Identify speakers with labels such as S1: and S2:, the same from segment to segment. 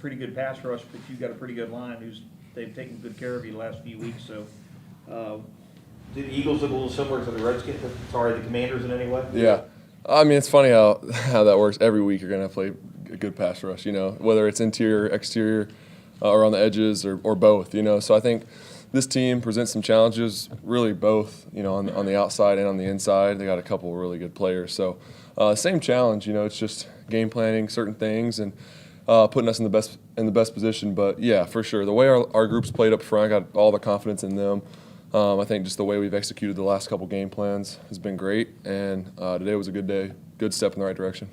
S1: pretty good pass rush, but you've got a pretty good line they've taken good care of you the last few weeks. So,
S2: do the Eagles look a little similar to the Commanders in any way?
S3: Yeah. I mean, it's funny how that works. Every week you're going to play a good pass rush, whether it's interior, exterior, or on the edges or both, So I think this team presents some challenges, really both, on the outside and on the inside. They got a couple of really good players. So same challenge, it's just game planning certain things and putting us in the best position. But, yeah, for sure. The way our group's played up front, I got all the confidence in them. I think just the way we've executed the last couple game plans has been great, and today was a good day, good step in the right direction.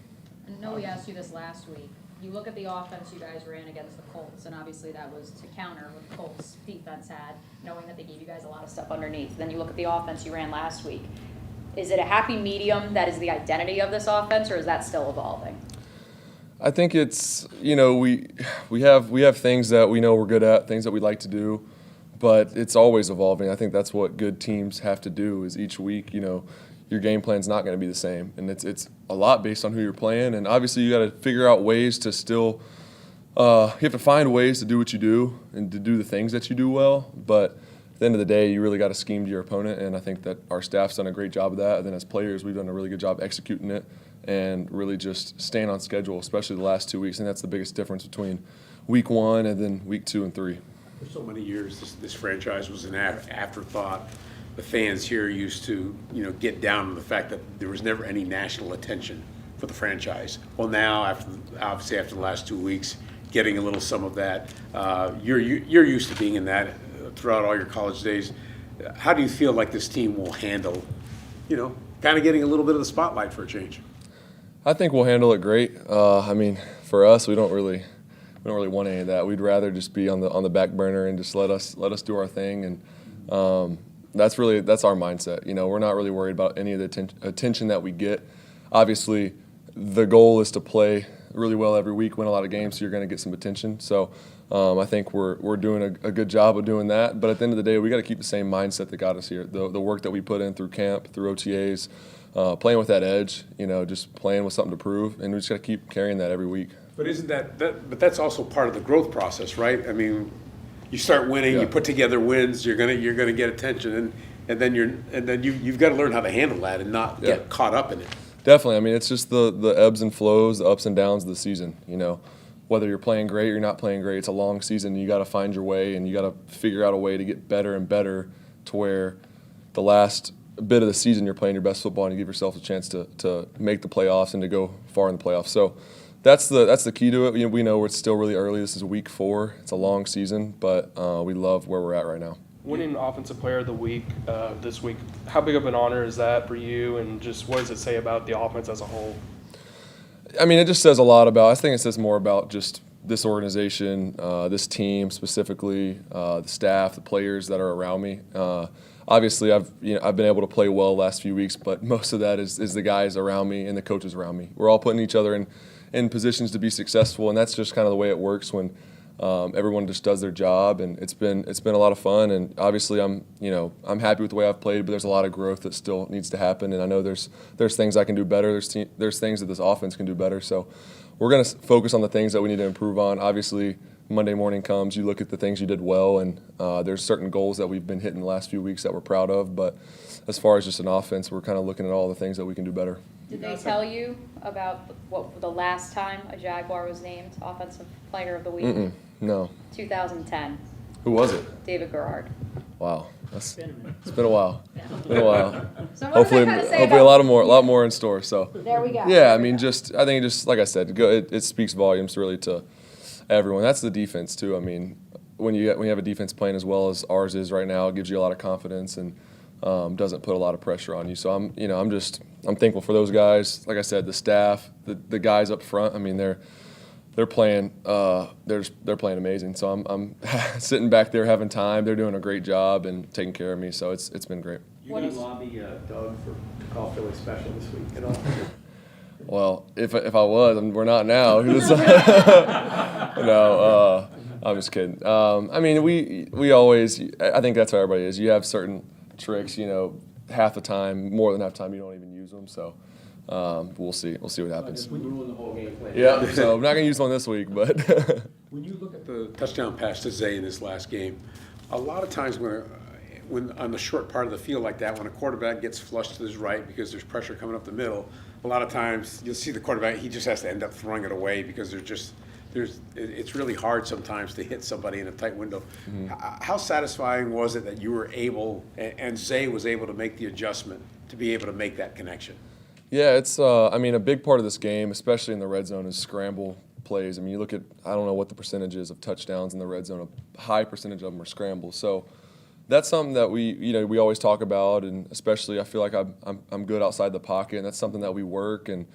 S4: I know we asked you this last week. You look at the offense you guys ran against the Colts, and obviously that was to counter what the Colts defense had, knowing that they gave you guys a lot of stuff underneath. Then you look at the offense you ran last week. Is it a happy medium that is the identity of this offense, or is that still evolving?
S3: I think it's, we have things that we know we're good at, things that we like to do. But it's always evolving. I think that's what good teams have to do is each week, your game plan's not going to be the same. And it's a lot based on who you're playing. And obviously you got to figure out ways to still you have to find ways to do what you do and to do the things that you do well. But at the end of the day, you really got to scheme to your opponent. And I think that our staff's done a great job of that. And then as players, we've done a really good job executing it and really just staying on schedule, especially the last 2 weeks. And that's the biggest difference between week 1 and then week 2 and 3.
S5: For so many years, this franchise was an afterthought. The fans here used to, get down on the fact that there was never any national attention for the franchise. Well, now, after the last 2 weeks, getting a little some of that. You're used to being in that throughout all your college days. How do you feel like this team will handle, kind of getting a little bit of the spotlight for a change?
S3: I think we'll handle it great. For us, we don't really want any of that. We'd rather just be on the back burner and just let us do our thing, and that's our mindset. We're not really worried about any of the attention that we get. Obviously, the goal is to play really well every week, win a lot of games, so you're going to get some attention. So I think we're doing a good job of doing that. But at the end of the day, we got to keep the same mindset that got us here. The work that we put in through camp, through OTAs, playing with that edge. Just playing with something to prove, and we just got to keep carrying that every week.
S5: But isn't but that's also part of the growth process, right? I mean, you start winning, You put together wins, you're gonna get attention, and then you've got to learn how to handle that and not get caught up in it.
S3: Definitely. It's just the ebbs and flows, the ups and downs of the season. Whether you're playing great or you're not playing great, it's a long season. You got to find your way, and you got to figure out a way to get better and better to where the last bit of the season you're playing your best football and you give yourself a chance to make the playoffs and to go far in the playoffs. So that's the key to it. We know it's still really early. This is week 4. It's a long season, but we love where we're at right now.
S6: Winning Offensive Player of the Week this week, how big of an honor is that for you, and just what does it say about the offense as a whole?
S3: It just says a lot about, I think it says more about just this organization, this team specifically, the staff, the players that are around me. Obviously, I've been able to play well the last few weeks, but most of that is the guys around me and the coaches around me. We're all putting each other in positions to be successful, and that's just kind of the way it works when everyone just does their job. And it's been a lot of fun. And obviously, I'm happy with the way I've played, but there's a lot of growth that still needs to happen. And I know there's things I can do better. There's things that this offense can do better. So we're going to focus on the things that we need to improve on. Obviously, Monday morning comes, you look at the things you did well, and there's certain goals that we've been hitting the last few weeks that we're proud of. But as far as just an offense, we're kind of looking at all the things that we can do better.
S4: Did they tell you about the last time a Jaguar was named Offensive Player of the Week?
S3: No.
S4: 2010.
S3: Who was it?
S4: David Garrard.
S3: Wow. It's been a while. It's been a while.
S4: So what
S3: Hopefully,
S4: does that kind of say about
S3: a lot more in store. So
S4: There we go.
S3: yeah, I think it just like I said, it speaks volumes really to everyone. That's the defense too. When you have a defense playing as well as ours is right now, it gives you a lot of confidence and doesn't put a lot of pressure on you. So I'm thankful for those guys. Like I said, the staff, the guys up front. They're playing they're playing amazing. So I'm sitting back there having time. They're doing a great job and taking care of me. So it's been great.
S7: You going to lobby Doug to call Philly special this week at all?
S3: Well, if I was, we're not now. No, I'm just kidding. We always. I think that's how everybody is. You have certain tricks. Half the time, more than half the time, you don't even use them. So we'll see. We'll see what happens.
S7: Just ruin the whole game plan.
S3: Yeah. So I'm not gonna use one this week, but.
S5: When you look at the touchdown pass to Zay in this last game, a lot of times when on the short part of the field like that, when a quarterback gets flushed to his right because there's pressure coming up the middle, a lot of times you'll see the quarterback, he just has to end up throwing it away because it's really hard sometimes to hit somebody in a tight window. How satisfying was it that you were able, and Zay was able to make the adjustment to be able to make that connection?
S3: Yeah, it's I mean, a big part of this game, especially in the red zone, is scramble plays. I mean, you look at, I don't know what the percentage is of touchdowns in the red zone. A high percentage of them are scrambles. So that's something that we always talk about, and especially I feel like I'm good outside the pocket, and that's something that we work. And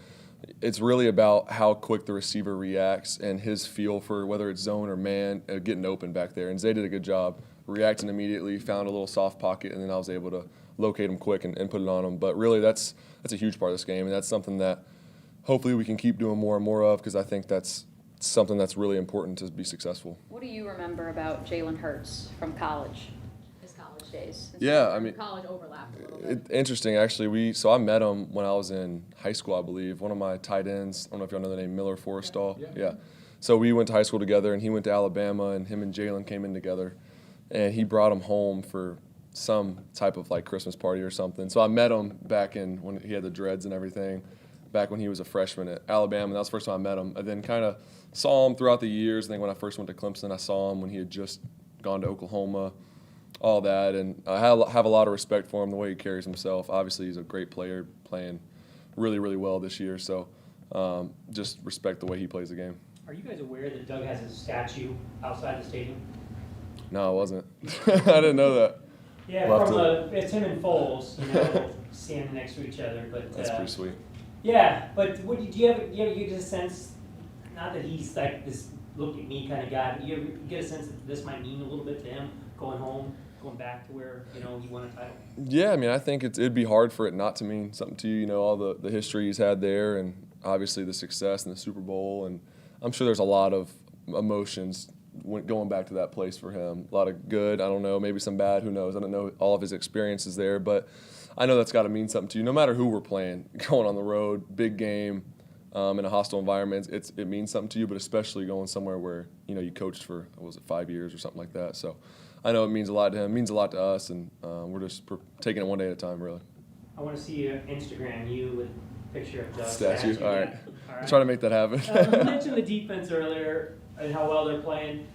S3: it's really about how quick the receiver reacts and his feel for whether it's zone or man, getting open back there. And Zay did a good job reacting immediately, found a little soft pocket, and then I was able to locate him quick and put it on him. But really, that's a huge part of this game, and that's something that hopefully we can keep doing more and more of, because I think that's something that's really important to be successful.
S4: What do you remember about Jalen Hurts from college, his college days?
S3: Yeah, I mean,
S4: college overlapped a little bit.
S3: Interesting, actually. So I met him when I was in high school, I believe. One of my tight ends, I don't know if y'all know the name, Miller Forrestall. Yeah. So we went to high school together, and he went to Alabama, and him and Jalen came in together, and he brought him home for some type of like Christmas party or something. So I met him back in when he had the dreads and everything, back when he was a freshman at Alabama, and that was the first time I met him. I then kind of saw him throughout the years. I think when I first went to Clemson, I saw him when he had just gone to Oklahoma, all that, and I have a lot of respect for him, the way he carries himself. Obviously, he's a great player, playing really, really well this year, so just respect the way he plays the game.
S8: Are you guys aware that Doug has a statue outside the stadium?
S3: No, I wasn't. I didn't know that.
S8: Yeah, it's him and Foles, standing next to each other. But
S3: That's pretty sweet.
S8: Yeah, but do you get a sense, not that he's like this look at me kind of guy, but you ever get a sense that this might mean a little bit to him going home, going back to where he won a title?
S3: Yeah, I mean, I think it'd be hard for it not to mean something to you. All the history he's had there, and obviously the success in the Super Bowl, and I'm sure there's a lot of emotions going back to that place for him. A lot of good, I don't know, maybe some bad, who knows. I don't know all of his experiences there, but I know that's got to mean something to you. No matter who we're playing, going on the road, big game, in a hostile environment, it means something to you, but especially going somewhere where, you coached for, 5 years or something like that. So I know it means a lot to him, it means a lot to us, and we're just taking it one day at a time, really.
S8: I want to see Instagram you with a picture of Doug.
S3: Statue, all right.
S8: All right.
S3: Try to make that happen.
S8: You mentioned the defense earlier and how well they're playing.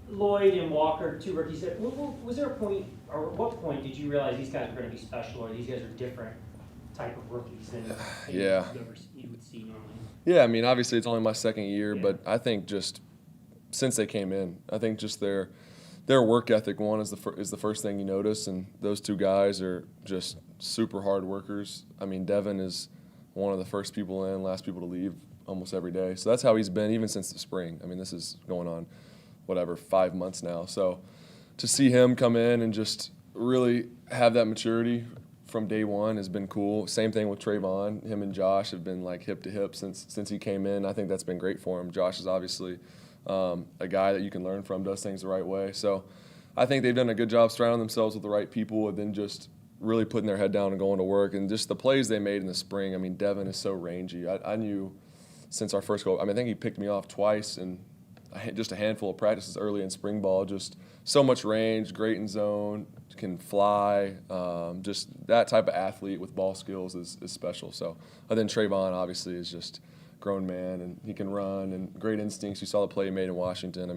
S8: Lloyd and Walker, two rookies. Was there a point, or at what point did you realize these guys were going to be special, or these guys are different type of rookies than
S3: Yeah.
S8: you would see normally?
S3: Yeah, I mean, obviously it's only my second year,
S8: Yeah.
S3: but I think just since they came in, I think just their work ethic, is the first thing you notice, and those two guys are just super hard workers. I mean, Devin is one of the first people in, last people to leave almost every day. So that's how he's been even since the spring. I mean, this is going on, 5 months now. So to see him come in and just really have that maturity from day one has been cool. Same thing with Trayvon. Him and Josh have been like hip to hip since he came in. I think that's been great for him. Josh is obviously a guy that you can learn from, does things the right way. So I think they've done a good job surrounding themselves with the right people, and then just really putting their head down and going to work. And just the plays they made in the spring, I mean, Devin is so rangy. I knew since our first goal, I think he picked me off twice, and just a handful of practices early in spring ball, just so much range, great in zone, can fly. Just that type of athlete with ball skills is special. So, and then Trayvon obviously is just a grown man, and he can run, and great instincts. You saw the play he made in Washington.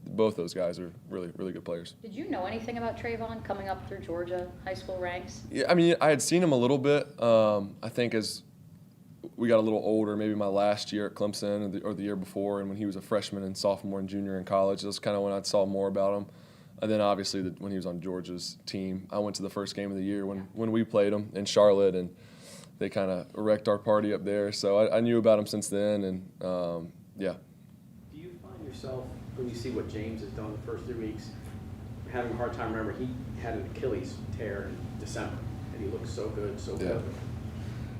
S3: Both those guys are really, really good players.
S4: Did you know anything about Trayvon coming up through Georgia high school ranks?
S3: Yeah, I mean, I had seen him a little bit. I think as we got a little older, maybe my last year at Clemson or the year before, and when he was a freshman and sophomore and junior in college, that's kind of when I saw more about him. And then obviously when he was on Georgia's team, I went to the first game of the year when we played him in Charlotte, and they kind of wrecked our party up there. So I knew about him since then, and yeah.
S7: Do you find yourself, when you see what James has done the first 3 weeks, having a hard time? Remember, he had an Achilles tear in December, and he looked so good, so good.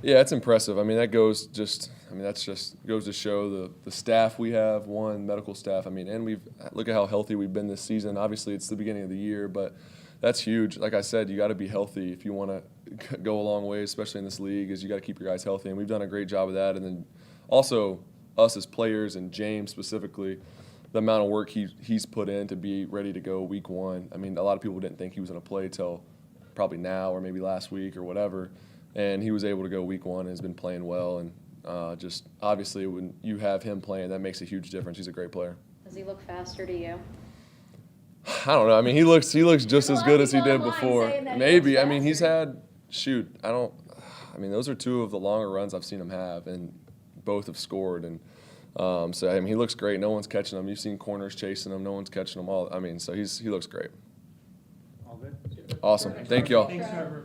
S3: Yeah, it's impressive. I mean, that goes goes to show the staff we have, medical staff. I mean, and look at how healthy we've been this season. Obviously, it's the beginning of the year, but that's huge. Like I said, you got to be healthy if you want to go a long way, especially in this league, is you got to keep your guys healthy, and we've done a great job of that. And then also us as players, and James specifically, the amount of work he's put in to be ready to go week 1. I mean, a lot of people didn't think he was going to play till probably now or maybe last week or whatever, and he was able to go week 1 and has been playing well. And just obviously when you have him playing, that makes a huge difference. He's a great player.
S4: Does he look faster to you?
S3: I don't know. I mean, he looks just
S4: a
S3: as
S4: lot
S3: good
S4: of
S3: as he
S4: people
S3: did
S4: online
S3: before.
S4: saying that he
S3: Maybe.
S4: looks
S3: I mean, he's
S4: faster.
S3: had I mean, those are 2 of the longer runs I've seen him have, and both have scored. And so I mean, he looks great. No one's catching him. You've seen corners chasing him. No one's catching him all. I mean, so he looks great.
S1: All good?
S3: Awesome. Thank y'all.
S1: Thanks, Trevor.